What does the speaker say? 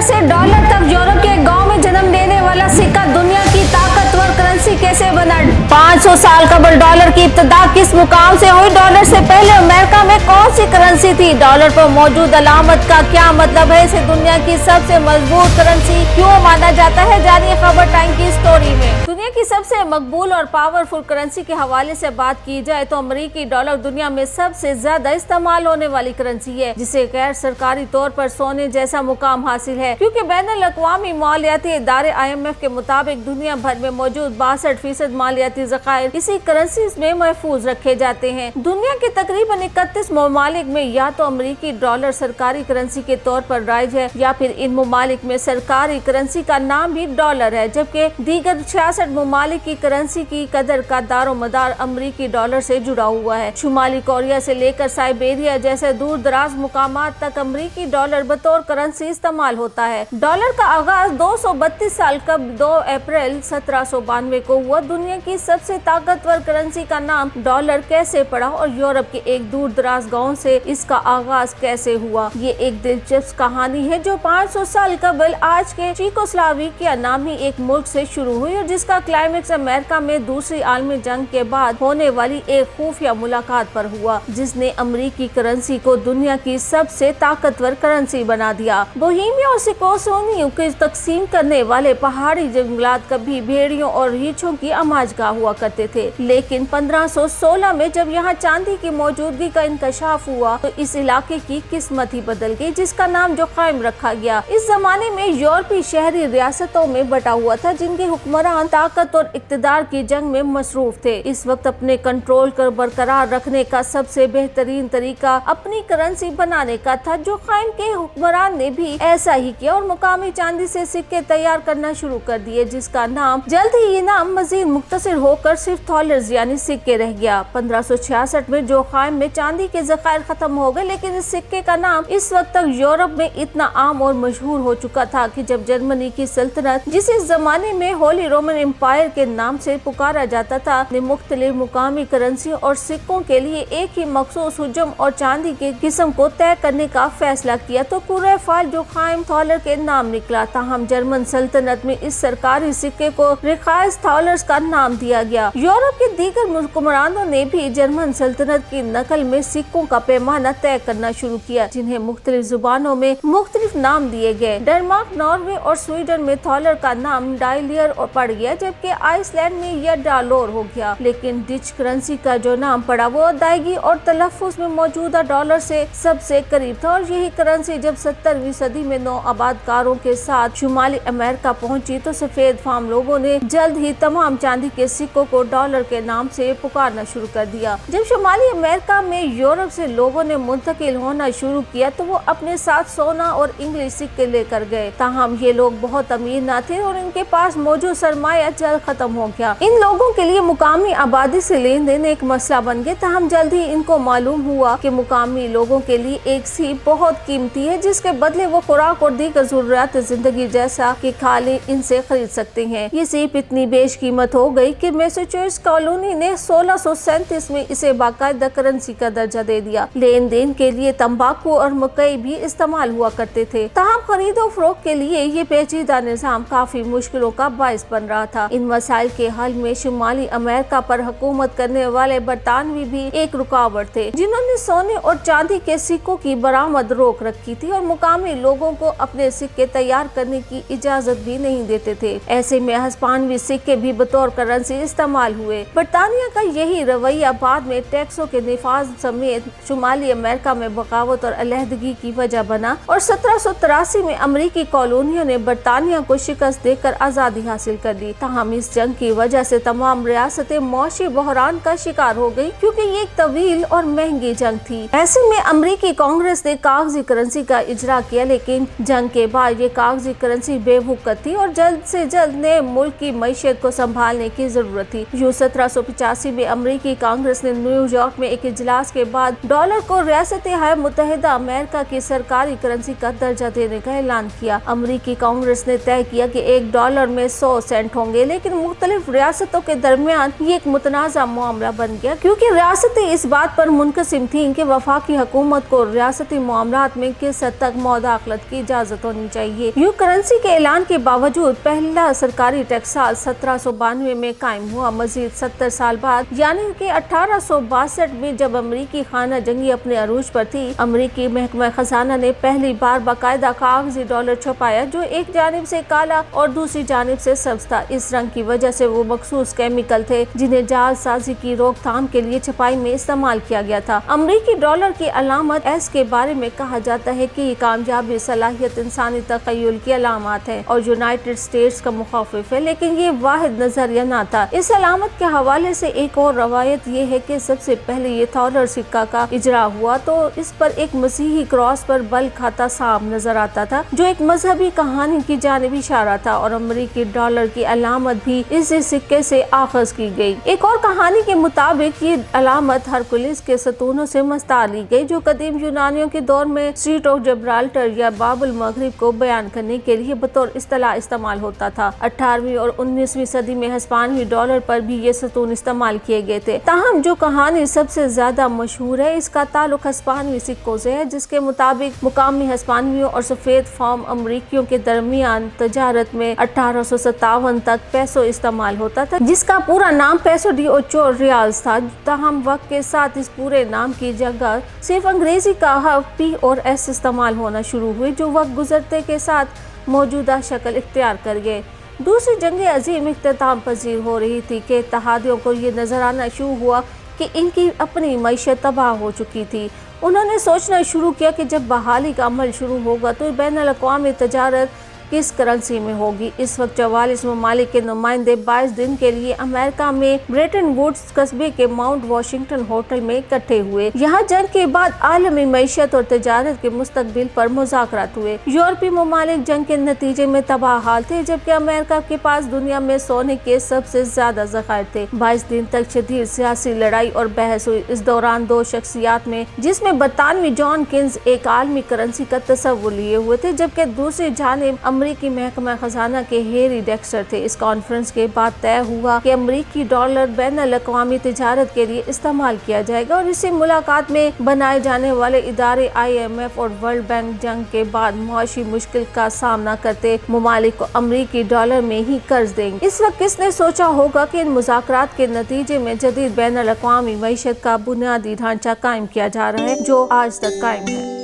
से डॉलर तक यूरोप के गांव में जन्म लेने वाला सिक्का दुनिया की ताकतवर करेंसी कैसे बना? 500 साल कबल डॉलर की इब्तिदा किस मुकाम से हुई? डॉलर से पहले अमेरिका में कौन सी करेंसी थी? डॉलर पर मौजूद अलामत का क्या मतलब है? इसे दुनिया की सबसे मजबूत करेंसी क्यों माना जाता है? जानिए खबर टाइम की स्टोरी में। दुनिया की सबसे मकबूल और पावरफुल करेंसी के हवाले से बात की जाए तो अमेरिकी डॉलर दुनिया में सबसे ज्यादा इस्तेमाल होने वाली करेंसी है, जिसे गैर सरकारी तौर पर सोने जैसा मुकाम हासिल है, क्योंकि बैनुल-अक़वामी मालियाती इदारे IMF के मुताबिक दुनिया भर में मौजूद 62% मालियाती ज़खायर इसी करेंसी में महफूज रखे जाते हैं। दुनिया के तकरीबन 31 ममालिक में या तो अमेरिकी डॉलर सरकारी करेंसी के तौर पर राइज है या फिर इन ममालिक में सरकारी करेंसी का नाम भी डॉलर है, जबकि दीगर 66 ममालिक की करेंसी की कदर का दारोमदार अमेरिकी डॉलर से जुड़ा हुआ है। शुमाली कोरिया से लेकर साइबेरिया जैसे दूर दराज मुकामात तक अमेरिकी डॉलर बतौर करेंसी इस्तेमाल होता है। डॉलर का आगाज 232 साल कबल 2 अप्रैल 1792 को हुआ। दुनिया की सबसे ताकतवर करेंसी का नाम डॉलर कैसे पड़ा और यूरोप के एक दूर दराज गांव से इसका आगाज कैसे हुआ, ये एक दिलचस्प कहानी है जो 500 साल कबल आज के चेकोस्लोवाकिया नामी एक मुल्क से शुरू हुई और जिसका क्लाइमेक्स अमेरिका में दूसरी आलमी जंग के बाद होने वाली एक खुफिया मुलाकात पर हुआ, जिसने अमेरिकी करेंसी को दुनिया की सबसे ताकतवर करेंसी बना दिया। बोहेमिया और सिकोसोनियो को तकसीम करने वाले पहाड़ी जंगलात कभी भेड़ियों और रीछों की आमाजगाह हुआ करते थे, लेकिन 1516 में जब यहाँ चांदी की मौजूदगी का इंकशाफ हुआ तो इस इलाके की किस्मत ही बदल गई, जिसका नाम जोखाइम रखा गया। इस जमाने में यूरोपीय शहरी रियासतों में बटा हुआ था, जिनके हुक्मरान ताकत और इक्तदार की जंग में मसरूफ थे। इस वक्त अपने कंट्रोल को बरकरार रखने का सबसे बेहतरीन तरीका अपनी करेंसी बनाने का था। जोखाइम के हुक्मरान ने भी ऐसा ही किया और मुकामी चांदी से सिक्के तैयार करना शुरू कर दिए, जिसका नाम जल्द ही ये नाम मजीद मुख्तसर होकर सिर्फ थॉलर्स यानी सिक्के रह गया। 1566 में जोखाइम में चांदी के ज़खायर खत्म हो गए, लेकिन इस सिक्के का नाम इस वक्त तक यूरोप में इतना आम और मशहूर हो चुका था कि जब जर्मनी की सल्तनत, जिसे इस जमाने में होली रोमन एम्पायर के नाम से पुकारा जाता था, ने मुख्तलिफ मुकामी करेंसी और सिक्कों के लिए एक ही मखसूस हुजम और चांदी के किस्म को तय करने का फैसला किया तो कुर्रे फाल जोखाइम थॉलर के नाम निकला था। हम जर्मन सल्तनत में इस सरकारी सिक्के को रिखाइस थॉलर्स का नाम दिया गया। यूरोप के दीगर हुक्मरानों ने भी जर्मन सल्तनत की नकल में सिक्कों का पैमाना तय करना शुरू किया, जिन्हें मुख्तलिफ जुबानों में मुख्तलिफ नाम दिए गए। डेनमार्क, नॉर्वे और स्वीडन में थॉलर का नाम डायलियर पड़ गया, जबकि आइसलैंड में यह डालोर हो गया। लेकिन डिच करेंसी का जो नाम पड़ा वो अदायगी और तलफ्फुज में मौजूदा डॉलर से सबसे करीब था, और यही करेंसी जब 17वीं सदी में नौ आबादकारों के साथ शुमाली अमेरिका पहुंची तो सफेद फार्म लोगों ने जल्द ही तमाम चांदी के सिक्कों को डॉलर के नाम से पुकारना शुरू कर दिया। जब शुमाली अमेरिका में यूरोप से लोगों ने मुंतकिल होना शुरू किया तो वो अपने साथ सोना और इंग्लिश सिक्के लेकर गए। ताहम ये लोग बहुत अमीर न थे और इनके पास मौजूद सरमाया जल्द खत्म हो गया। इन लोगों के लिए मुकामी आबादी से लेन देन एक मसला बन गया। ताहम जल्द ही इनको मालूम हुआ कि मुकामी लोगों के लिए एक सीप बहुत कीमती है, जिसके बदले वो खुराक और दीगर जरूरियात जिंदगी जैसा कि खाली इनसे खरीद सकते हैं। ये सीप इतनी बेशकीमत हो गई कि मैसेच्यूसेट्स कॉलोनी ने 1637 में इसे बाकायदा करेंसी का दर्जा दे दिया। लेन देन के लिए तंबाकू और मकई भी इस्तेमाल हुआ करते थे। ताहम खरीदो फरोख्त के लिए ये पेचीदा निजाम काफी मुश्किलों का बाइस बन रहा था। इन मसाइल के हल में शुमाली अमेरिका पर हुकूमत करने वाले बरतानवी भी एक रुकावट थे, जिन्होंने सोने और चांदी के सिक्कों की बरामद रोक रखी थी और मुकामी लोगों को अपने सिक्के तैयार करने की इजाजत भी नहीं देते थे। ऐसे में हिस्पानवी सिक्के भी बतौर करेंसी इस्तेमाल हुए। बरतानिया का यही रवैया बाद में टैक्सों के निफाज समेत शुमाली अमेरिका में बगावत और अलहदगी की वजह बना और 1783 में अमेरिकी कॉलोनियों ने बरतानिया को शिकस्त देकर आजादी हासिल कर ली। ताहम इस जंग की वजह से तमाम रियासतें मौशी बहरान का शिकार हो गयी, क्योंकि ये एक तवील और महंगी जंग थी। ऐसे में अमेरिकी कांग्रेस ने कागजी करेंसी का इजरा किया, लेकिन जंग के बाद ये कागजी करेंसी बेवकूफ थी और जल्द से जल्द नए मुल्क की मईशत को संभालने की जरूरत थी। 1785 में अमेरिकी कांग्रेस ने न्यूयॉर्क में एक इजलास के बाद डॉलर को रियासत मुत्तहिदा अमेरिका की सरकारी करेंसी का दर्जा देने का ऐलान किया। अमेरिकी कांग्रेस ने तय किया कि $1 में 100 सेंट होंगे, लेकिन मुख्तलिफ रियासतों के दरमियान ये एक मुतनाज़ा मामला बन गया, क्योंकि रियासतें इस बात पर मुनक़सिम थीं कि वफाकी हुकूमत को रियासती मामलात में किस हद तक मुदाखलत की इजाज़त होनी चाहिए। यूं करेंसी के ऐलान के बावजूद पहला सरकारी टैक्स साल 1792 में कायम हुआ। मजीद 70 साल बाद यानी कि 1862 में जब अमरीकी खाना जंगी अपने अरूज पर थी, अमरीकी महकमा खजाना ने पहली बार बाकायदा कागजी डॉलर छपाया जो एक जानिब से काला और दूसरी जानिब से सब्ज था। इस रंग की वजह से वो मखसूस केमिकल थे जिन्हें जालसाजी की रोकथाम के लिए छपाई में इस्तेमाल किया गया था। अमरीकी डॉलर की अलामत एस के बारे में कहा जाता है कि कामयाबी, सलाहियत, इंसानी तखय्युल की अलामत है और यूनाइटेड स्टेट्स का मुखाफिफ है, लेकिन ये वाहिद नजरिया न था। इस अलामत के हवाले से एक और रवायत ये है कि सबसे पहले ये थॉलर सिक्का का इजरा हुआ तो इस पर एक मसीही क्रॉस पर बल खाता सांप नजर आता था जो एक मजहबी कहानी की जानिब इशारा था, और अमरीकी डॉलर की अलामत भी इस सिक्के से आखज की गई। एक और कहानी के मुताबिक ये अलामत हरकुलिस के सतूनों से मस्तार ली गई जो कदीम यूनानियों के दौर में स्ट्रीट ऑफ जब्राल्टर या बाबुल मगरिब को बयान करने के लिए बतौर इस्तिलाह इस्तेमाल होता था। 18वीं और 19वीं सदी में हिस्पानवी डॉलर पर भी ये सतून इस्तेमाल किए गए थे। ताहम जो कहानी सबसे ज्यादा मशहूर है इसका ताल्लुक हिस्पानवी सिक्कों से है, जिसके मुताबिक मुकामी हिस्पानवियों और सफेद फार्म अमरीकियों के दरमियान तजारत में 1857 तक पैसो इस्तेमाल होता था, जिसका पूरा नाम पैसो डी ओचो रियाल्स था। ताहम वक्त के साथ इस पूरे नाम की जगह सिर्फ अंग्रेजी का हर्फ पी और एस इस्तेमाल होना शुरू हुए, जो वक्त गुजरते के साथ मौजूदा शक्ल इख्तियार कर गए। दूसरी जंग अजीम इख्तिताम पजीर हो रही थी कि इत्तेहादियों को ये नजर आना शुरू हुआ कि इनकी अपनी मईशत तबाह हो चुकी थी। उन्होंने सोचना शुरू किया कि जब बहाली का अमल शुरू होगा तो बैनुल अक़वामी तजारत किस करेंसी में होगी। इस वक्त 44 ममालिक के नुमाइंदे 22 दिन के लिए अमेरिका में ब्रेटन वुड्स कस्बे के माउंट वाशिंगटन होटल में इकट्ठे हुए। यहाँ जंग के बाद आलमी मईशत और तजारत के मुस्तकबिल पर मुज़ाकरात हुए। यूरोपीय ममालिक जंग के नतीजे में तबाह हाल थे, जबकि अमेरिका के पास दुनिया में सोने के सबसे ज्यादा ज़खायर थे। 22 दिन तक शदीद सियासी लड़ाई और बहस हुई। इस दौरान दो शख्सियात में जिसमें बरतानवी जॉन किन्स एक आलमी करेंसी का तस्वुर लिए हुए थे, जबकि दूसरी जानिब अमरीकी महकमा खजाना के हैरी डेक्स्टर थे। इस कॉन्फ्रेंस के बाद तय हुआ कि अमरीकी डॉलर बैनुल अक़वामी तिजारत के लिए इस्तेमाल किया जाएगा और इसी मुलाकात में बनाए जाने वाले इदारे IMF और वर्ल्ड बैंक जंग के बाद मुआशी मुश्किल का सामना करते ममालिक को अमरीकी डॉलर में ही कर्ज देंगे। इस वक्त किसने सोचा होगा कि इन मुज़ाकरात के नतीजे में जदीद बैनुल अक़वामी मईशत का बुनियादी ढांचा कायम किया जा रहा है जो आज तक कायम है।